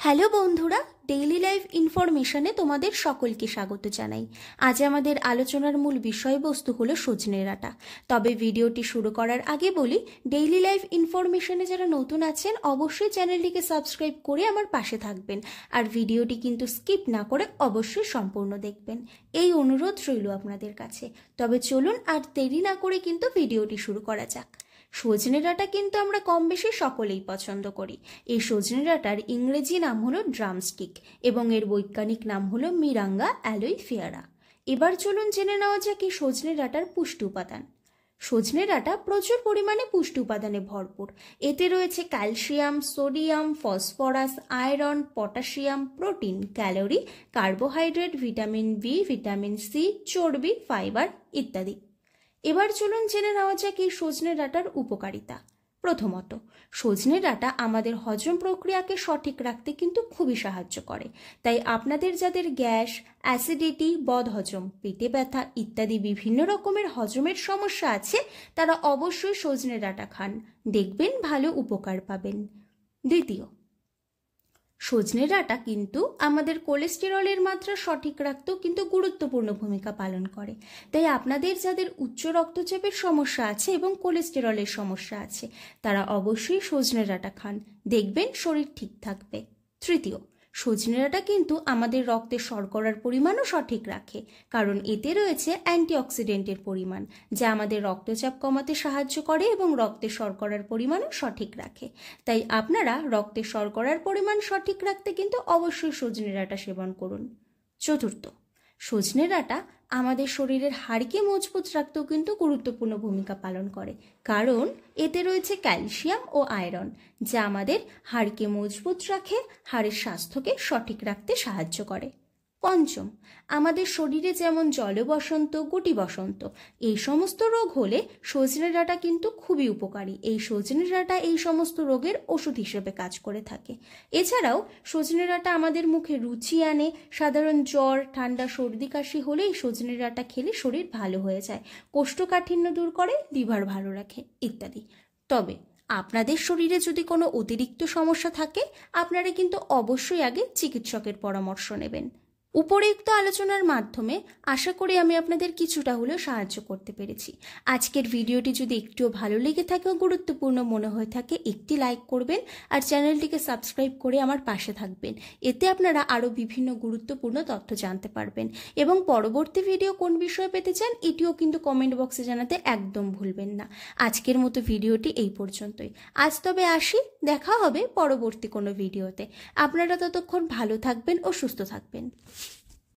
Hello বন্ধুরা, daily life ইনফরমেশনে তোমাদের সকলকে স্বাগত জানাই। আজ আমাদের আলোচনার মূল বিষয়বস্তু হলো সজনে ডাঁটা। তবে ভিডিওটি শুরু করার আগে বলি, ডেইলি লাইফ ইনফরমেশনে যারা নতুন আছেন অবশ্যই চ্যানেলটিকে সাবস্ক্রাইব করে আমার পাশে থাকবেন, আর ভিডিওটি কিন্তু স্কিপ না করে অবশ্যই সম্পূর্ণ দেখবেন, এই অনুরোধ রইল আপনাদের কাছে। তবে চলুন আর দেরি না করে কিন্তু ভিডিওটি শুরু করা যাক। সজনে ডাঁটা কিন্তু আমরা কম বেশি সকলেই পছন্দ করি। এই সজনে ডাঁটার ইংরেজি নাম হলো ড্রামস্টিক এবং এর বৈজ্ঞানিক নাম হলো মিরাঙ্গা অ্যালোইফেরা। এবার চলুন জেনে নেওয়া যাক এই সজনে ডাঁটার পুষ্টি উপাদান। সজনে ডাঁটা প্রচুর পরিমাণে পুষ্টি উপাদানে ভরপুর। এতে রয়েছে calcium, sodium, phosphorus, iron, potassium, protein, calorie, carbohydrate, vitamin B, vitamin C, চর্বি, ফাইবার ইত্যাদি। এবার চলুন জেনে নেওয়া যাক এই সজনে ডাঁটার উপকারিতা। প্রথমত, সজনে ডাঁটা আমাদের হজম প্রক্রিয়াকে সঠিক রাখতে কিন্তু খুবই সাহায্য করে। তাই আপনাদের যাদের গ্যাস, অ্যাসিডিটি, বদহজম, পেটে ব্যথা ইত্যাদি বিভিন্ন রকমের হজমের সমস্যা আছে, তারা অবশ্যই সজনে ডাঁটা খান, দেখবেন ভালো উপকার পাবেন। দ্বিতীয়, সজনে ডাঁটা কিন্তু আমাদের কোলেস্টেরলের মাত্রা সঠিক রাখতেও কিন্তু গুরুত্বপূর্ণ ভূমিকা পালন করে। তাই আপনাদের যাদের উচ্চ রক্তচাপের সমস্যা আছে এবং কোলেস্টেরলের সমস্যা আছে, তারা অবশ্যই সজনে ডাঁটা খান, দেখবেন শরীর ঠিক থাকবে। তৃতীয়, সজনে ডাঁটা কিন্তু আমাদের রক্তে শর্করার পরিমাণও সঠিক রাখে, কারণ এতে রয়েছে অ্যান্টিঅক্সিডেন্টের পরিমাণ, যা আমাদের রক্তচাপ কমাতে সাহায্য করে এবং রক্তে শর্করার পরিমাণও সঠিক রাখে। তাই আপনারা রক্তে শর্করার পরিমাণ সঠিক রাখতে কিন্তু অবশ্যই সজনে ডাঁটা সেবন করুন। চতুর্থ, সজনে ডাঁটা আমাদের শরীরের হাড়কে মজবুত রাখতেও কিন্তু গুরুত্বপূর্ণ ভূমিকা পালন করে, কারণ এতে রয়েছে ক্যালসিয়াম ও আয়রন, যা আমাদের হাড়কে মজবুত রাখে, হাড়ের স্বাস্থ্যকে সঠিক রাখতে সাহায্য করে। পঞ্চম, আমাদের শরীরে যেমন জলবসন্ত, গুটি বসন্ত এই সমস্ত রোগ হলে সজনে ডাঁটা কিন্তু খুবই উপকারী। এই সজনে ডাঁটা এই সমস্ত রোগের ওষুধ হিসেবে কাজ করে থাকে। এছাড়াও সজনে ডাঁটা আমাদের মুখে রুচি আনে। সাধারণ জ্বর, ঠান্ডা, সর্দি, কাশি হলে এই সজনে ডাঁটা খেলে শরীর ভালো হয়ে যায়, কোষ্ঠকাঠিন্য দূর করে, লিভার ভালো রাখে ইত্যাদি। তবে আপনাদের শরীরে যদি কোনো অতিরিক্ত সমস্যা থাকে, আপনারা কিন্তু অবশ্যই আগে চিকিৎসকের পরামর্শ নেবেন। উপরিউক্ত আলোচনার মাধ্যমে আশা করি আমি আপনাদের কিছুটা হলেও সাহায্য করতে পেরেছি। আজকের ভিডিওটি যদি একটুও ভালো লেগে থাকে ও গুরুত্বপূর্ণ মনে হয়ে থাকে, একটি লাইক করবেন আর চ্যানেলটিকে সাবস্ক্রাইব করে আমার পাশে থাকবেন। এতে আপনারা আরও বিভিন্ন গুরুত্বপূর্ণ তথ্য জানতে পারবেন এবং পরবর্তী ভিডিও কোন বিষয়ে পেতে চান এটিও কিন্তু কমেন্ট বক্সে জানাতে একদম ভুলবেন না। আজকের মতো ভিডিওটি এই পর্যন্তই। আজ তবে আসি, দেখা হবে পরবর্তী কোনো ভিডিওতে। আপনারা ততক্ষণ ভালো থাকবেন ও সুস্থ থাকবেন।